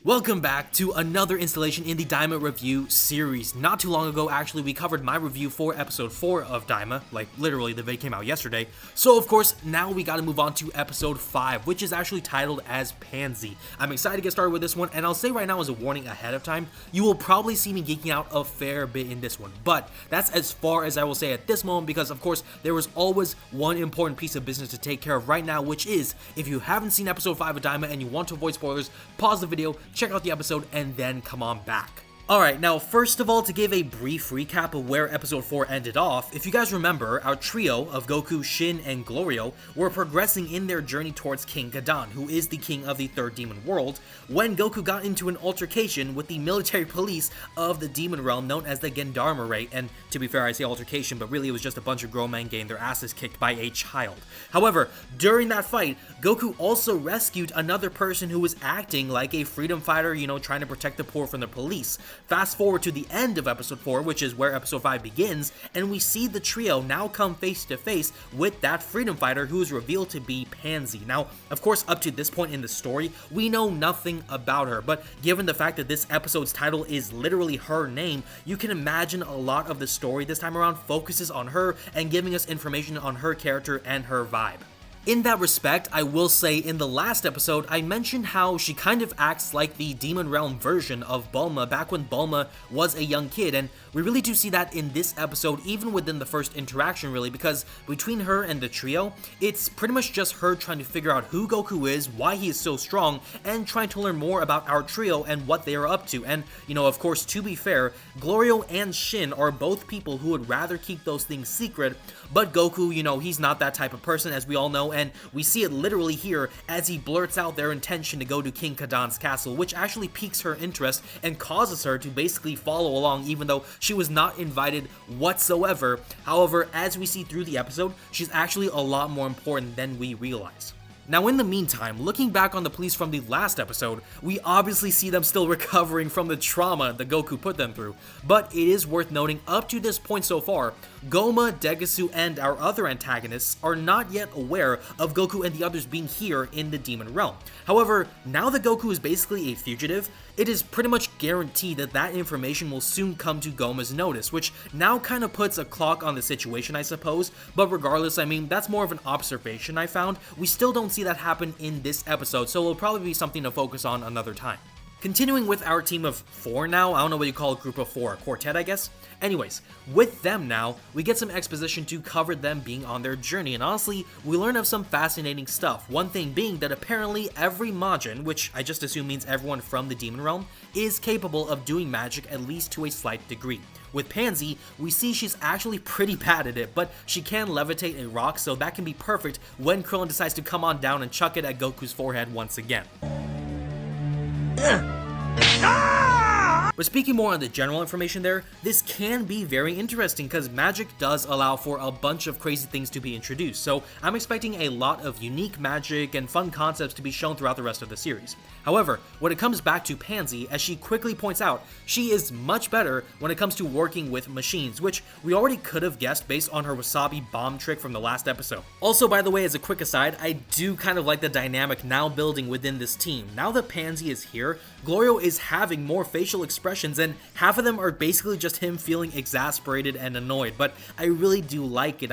Welcome back to another installation in the Daima review series. Not too long ago, actually, we covered my review for episode 4 of Daima, like literally the video came out yesterday. So of course, now we gotta move on to episode 5, which is actually titled as Pansy. I'm excited to get started with this one, and I'll say right now as a warning ahead of time, you will probably see me geeking out a fair bit in this one, but that's as far as I will say at this moment because of course, there is always one important piece of business to take care of right now, which is, if you haven't seen episode 5 of Daima and you want to avoid spoilers, pause the video, check out the episode, and then come on back. Alright, now first of all, to give a brief recap of where episode 4 ended off, if you guys remember, our trio of Goku, Shin, and Glorio were progressing in their journey towards King Gadan, who is the king of the third demon world, when Goku got into an altercation with the military police of the demon realm known as the Gendarmerie, and to be fair, I say altercation, but really it was just a bunch of grown men getting their asses kicked by a child. However, during that fight, Goku also rescued another person who was acting like a freedom fighter, trying to protect the poor from the police. Fast forward to the end of episode 4, which is where episode 5 begins, and we see the trio now come face to face with that freedom fighter who is revealed to be Pansy. Now, of course, up to this point in the story, we know nothing about her, but given the fact that this episode's title is literally her name, you can imagine a lot of the story this time around focuses on her and giving us information on her character and her vibe. In that respect, I will say in the last episode, I mentioned how she kind of acts like the Demon Realm version of Bulma back when Bulma was a young kid, and we really do see that in this episode, even within the first interaction really, because between her and the trio, it's pretty much just her trying to figure out who Goku is, why he is so strong, and trying to learn more about our trio and what they are up to. And, of course, to be fair, Glorio and Shin are both people who would rather keep those things secret, but Goku, he's not that type of person, as we all know, and we see it literally here as he blurts out their intention to go to King Kadan's castle, which actually piques her interest and causes her to basically follow along even though she was not invited whatsoever. However, as we see through the episode, she's actually a lot more important than we realize. Now in the meantime, looking back on the police from the last episode, we obviously see them still recovering from the trauma that Goku put them through, but it is worth noting up to this point so far, Goma, Degasu, and our other antagonists are not yet aware of Goku and the others being here in the Demon Realm. However, now that Goku is basically a fugitive, it is pretty much guaranteed that that information will soon come to Goma's notice, which now kind of puts a clock on the situation, I suppose, but regardless, that's more of an observation I found. We still don't see that happen in this episode, so it'll probably be something to focus on another time. Continuing with our team of 4 now, I don't know what you call a group of 4, a quartet I guess? Anyways, with them now, we get some exposition to cover them being on their journey, and honestly, we learn of some fascinating stuff. One thing being that apparently every Majin, which I just assume means everyone from the Demon Realm, is capable of doing magic at least to a slight degree. With Pansy, we see she's actually pretty bad at it, but she can levitate a rock, so that can be perfect when Krillin decides to come on down and chuck it at Goku's forehead once again. But speaking more on the general information there, this can be very interesting because magic does allow for a bunch of crazy things to be introduced, so I'm expecting a lot of unique magic and fun concepts to be shown throughout the rest of the series. However, when it comes back to Pansy, as she quickly points out, she is much better when it comes to working with machines, which we already could have guessed based on her wasabi bomb trick from the last episode. Also, by the way, as a quick aside, I do kind of like the dynamic now building within this team. Now that Pansy is here, Glorio is having more facial expressions, and half of them are basically just him feeling exasperated and annoyed, but I really do like it.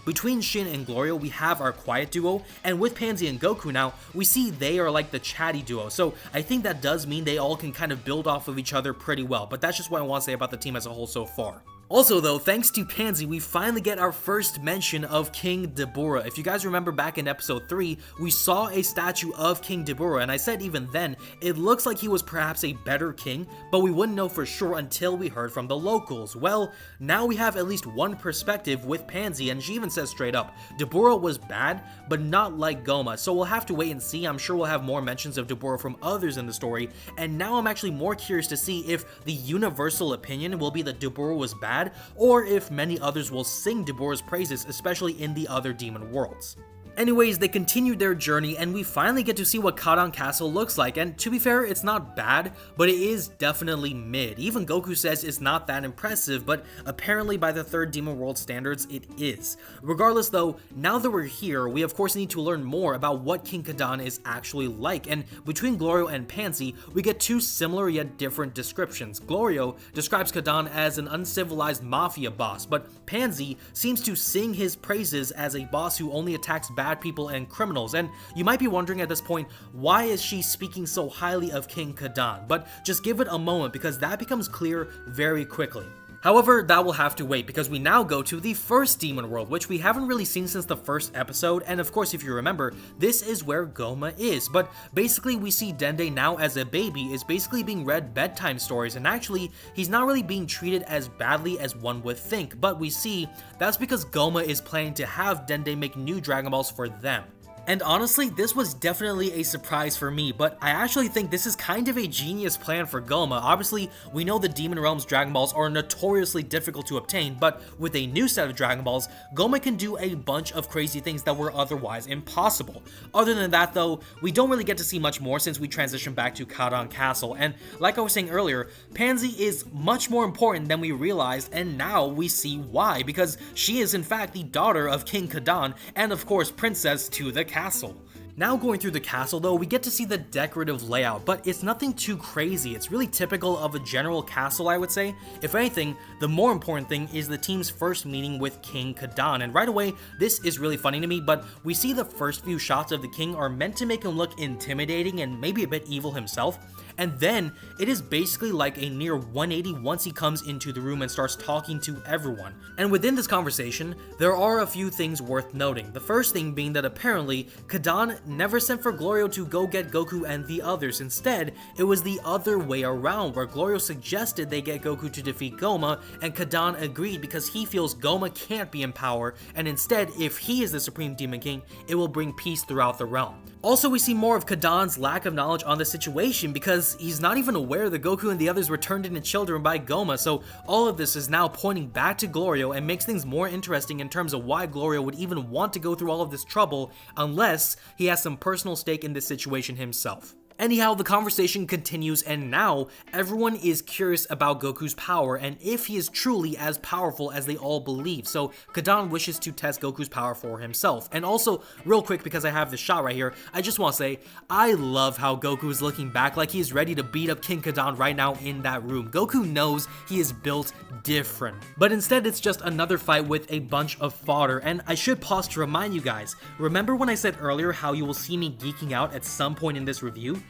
Between Shin and Glorio, we have our quiet duo, and with Pansy and Goku now, we see they are like the chatty duo, so I think that does mean they all can kind of build off of each other pretty well, but that's just what I want to say about the team as a whole so far. Also though, thanks to Pansy, we finally get our first mention of King Dabura. If you guys remember back in episode 3, we saw a statue of King Dabura, and I said even then, it looks like he was perhaps a better king, but we wouldn't know for sure until we heard from the locals. Well, now we have at least one perspective with Pansy, and she even says straight up, Dabura was bad, but not like Goma, so we'll have to wait and see. I'm sure we'll have more mentions of Dabura from others in the story, and now I'm actually more curious to see if the universal opinion will be that Dabura was bad, or if many others will sing Dabura's praises, especially in the other demon worlds. Anyways, they continued their journey and we finally get to see what Kadan Castle looks like, and to be fair, it's not bad, but it is definitely mid. Even Goku says it's not that impressive, but apparently by the third Demon World standards, it is. Regardless though, now that we're here, we of course need to learn more about what King Kadan is actually like, and between Glorio and Pansy, we get two similar yet different descriptions. Glorio describes Kadan as an uncivilized mafia boss, but Pansy seems to sing his praises as a boss who only attacks bad people and criminals. And you might be wondering at this point, why is she speaking so highly of King Kadan? But just give it a moment because that becomes clear very quickly. However, that will have to wait because we now go to the first Demon World, which we haven't really seen since the first episode, and of course if you remember, this is where Goma is, but basically we see Dende now as a baby is basically being read bedtime stories, and actually he's not really being treated as badly as one would think, but we see that's because Goma is planning to have Dende make new Dragon Balls for them. And honestly, this was definitely a surprise for me, but I actually think this is kind of a genius plan for Goma. Obviously, we know the Demon Realm's Dragon Balls are notoriously difficult to obtain, but with a new set of Dragon Balls, Goma can do a bunch of crazy things that were otherwise impossible. Other than that though, we don't really get to see much more since we transition back to Kadan Castle, and like I was saying earlier, Pansy is much more important than we realized, and now we see why, because she is in fact the daughter of King Kadan, and of course princess to the castle. Now going through the castle though, we get to see the decorative layout, but it's nothing too crazy. It's really typical of a general castle, I would say. If anything, the more important thing is the team's first meeting with King Kadan, and right away, this is really funny to me, but we see the first few shots of the king are meant to make him look intimidating and maybe a bit evil himself, and then it is basically like a near 180 once he comes into the room and starts talking to everyone. And within this conversation, there are a few things worth noting. The first thing being that apparently, Kadan never sent for Glorio to go get Goku and the others. Instead, it was the other way around, where Glorio suggested they get Goku to defeat Goma, and Kadan agreed because he feels Goma can't be in power, and instead, if he is the Supreme Demon King, it will bring peace throughout the realm. Also, we see more of Kadan's lack of knowledge on the situation because he's not even aware that Goku and the others were turned into children by Goma, so all of this is now pointing back to Glorio and makes things more interesting in terms of why Glorio would even want to go through all of this trouble unless he has some personal stake in this situation himself. Anyhow, the conversation continues, and now everyone is curious about Goku's power and if he is truly as powerful as they all believe. So Kadan wishes to test Goku's power for himself. And also, real quick, because I have this shot right here, I just want to say, I love how Goku is looking back like he is ready to beat up King Kadan right now in that room. Goku knows he is built different. But instead, it's just another fight with a bunch of fodder. And I should pause to remind you guys, remember when I said earlier how you will see me geeking out at some point in this review?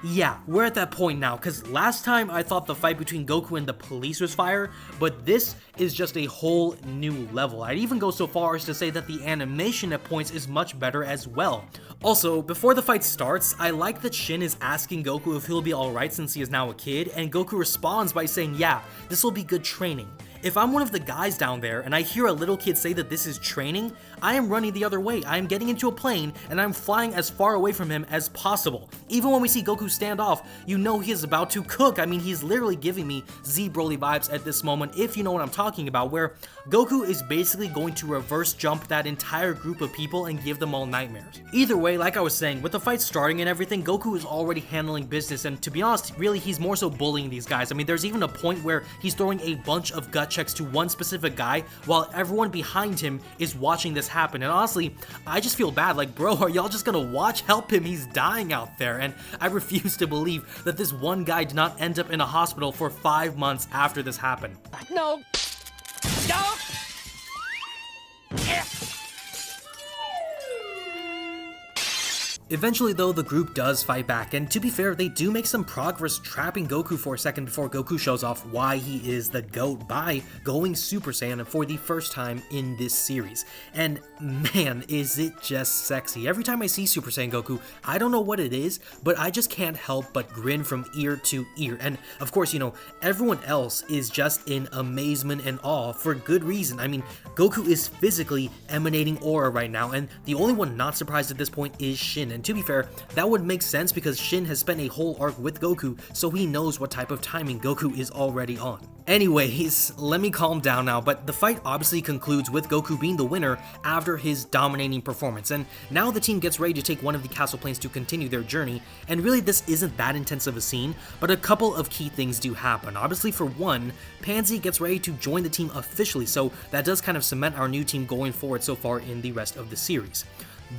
Yeah, we're at that point now, because last time I thought the fight between Goku and the police was fire, but this is just a whole new level. I'd even go so far as to say that the animation at points is much better as well. Also, before the fight starts, I like that Shin is asking Goku if he'll be alright since he is now a kid, and Goku responds by saying, yeah, this will be good training. If I'm one of the guys down there and I hear a little kid say that this is training, I am running the other way. I am getting into a plane and I'm flying as far away from him as possible. Even when we see Goku stand off, you know he is about to cook. I mean, he's literally giving me Z Broly vibes at this moment, if you know what I'm talking about, where Goku is basically going to reverse jump that entire group of people and give them all nightmares. Either way, like I was saying, with the fight starting and everything, Goku is already handling business, and to be honest, really, he's more so bullying these guys. I mean, there's even a point where he's throwing a bunch of gut checks to one specific guy while everyone behind him is watching this happen. And honestly, I just feel bad. Like, bro, are y'all just gonna watch? Help him, he's dying out there. And I refuse to believe that this one guy did not end up in a hospital for 5 months after this happened. No. No. Eventually though, the group does fight back, and to be fair, they do make some progress trapping Goku for a second before Goku shows off why he is the GOAT by going Super Saiyan for the first time in this series. And man, is it just sexy. Every time I see Super Saiyan Goku, I don't know what it is, but I just can't help but grin from ear to ear. And of course, you know, everyone else is just in amazement and awe for good reason. I mean, Goku is physically emanating aura right now, and the only one not surprised at this point is Shin. And And to be fair, that would make sense because Shin has spent a whole arc with Goku, so he knows what type of timing Goku is already on. Anyways, let me calm down now, but the fight obviously concludes with Goku being the winner after his dominating performance, and now the team gets ready to take one of the castle planes to continue their journey, and really this isn't that intense of a scene, but a couple of key things do happen. Obviously, for one, Pansy gets ready to join the team officially, so that does kind of cement our new team going forward so far in the rest of the series.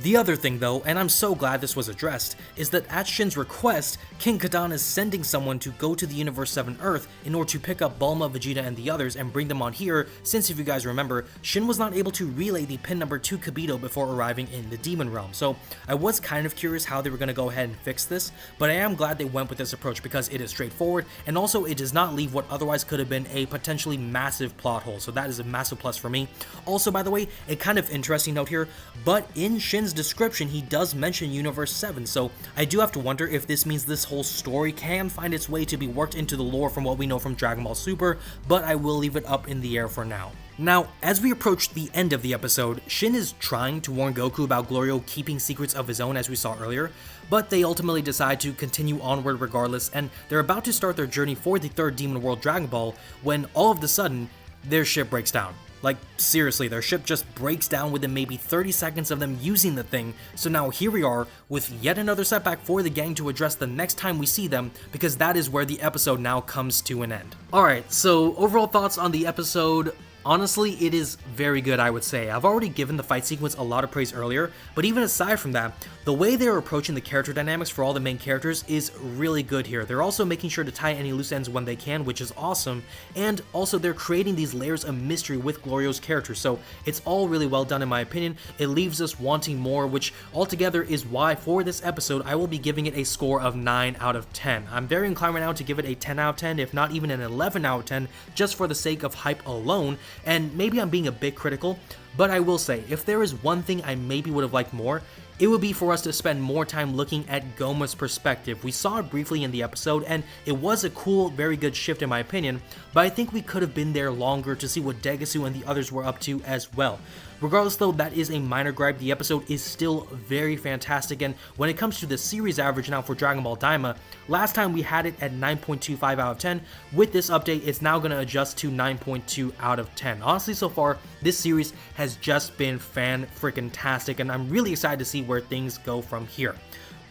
The other thing though, and I'm so glad this was addressed, is that at Shin's request, King Kadon is sending someone to go to the Universe 7 Earth in order to pick up Bulma, Vegeta, and the others and bring them on here, since if you guys remember, Shin was not able to relay the pin number 2 Kibito before arriving in the Demon Realm. So I was kind of curious how they were going to go ahead and fix this, but I am glad they went with this approach because it is straightforward, and also it does not leave what otherwise could have been a potentially massive plot hole, so that is a massive plus for me. Also, by the way, a kind of interesting note here, but in Shin's description, he does mention Universe 7, so I do have to wonder if this means this whole story can find its way to be worked into the lore from what we know from Dragon Ball Super, but I will leave it up in the air for now. Now, as we approach the end of the episode, Shin is trying to warn Goku about Glorio keeping secrets of his own as we saw earlier, but they ultimately decide to continue onward regardless, and they're about to start their journey for the third Demon World Dragon Ball when all of a sudden, their ship breaks down. Like, seriously, their ship just breaks down within maybe 30 seconds of them using the thing, so now here we are with yet another setback for the gang to address the next time we see them, because that is where the episode now comes to an end. Alright, so overall thoughts on the episode. Honestly, it is very good, I would say. I've already given the fight sequence a lot of praise earlier, but even aside from that, the way they're approaching the character dynamics for all the main characters is really good here. They're also making sure to tie any loose ends when they can, which is awesome, and also they're creating these layers of mystery with Glorio's character, so it's all really well done in my opinion. It leaves us wanting more, which altogether is why for this episode I will be giving it a score of 9 out of 10. I'm very inclined right now to give it a 10 out of 10, if not even an 11 out of 10, just for the sake of hype alone. And maybe I'm being a bit critical, but I will say, if there is one thing I maybe would have liked more, it would be for us to spend more time looking at Goma's perspective. We saw it briefly in the episode, and it was a cool, very good shift in my opinion, but I think we could have been there longer to see what Degasu and the others were up to as well. Regardless though, that is a minor gripe. The episode is still very fantastic, and when it comes to the series average now for Dragon Ball Daima, last time we had it at 9.25 out of 10. With this update, it's now going to adjust to 9.2 out of 10. Honestly, so far, this series has just been fan-freaking-tastic, and I'm really excited to see where things go from here.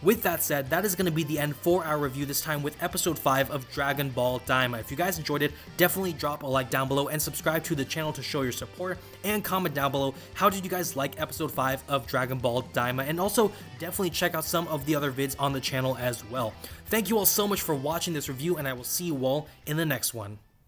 With that said, that is going to be the end for our review this time with episode 5 of Dragon Ball Daima. If you guys enjoyed it, definitely drop a like down below and subscribe to the channel to show your support, and comment down below how did you guys like episode 5 of Dragon Ball Daima, and also definitely check out some of the other vids on the channel as well. Thank you all so much for watching this review, and I will see you all in the next one.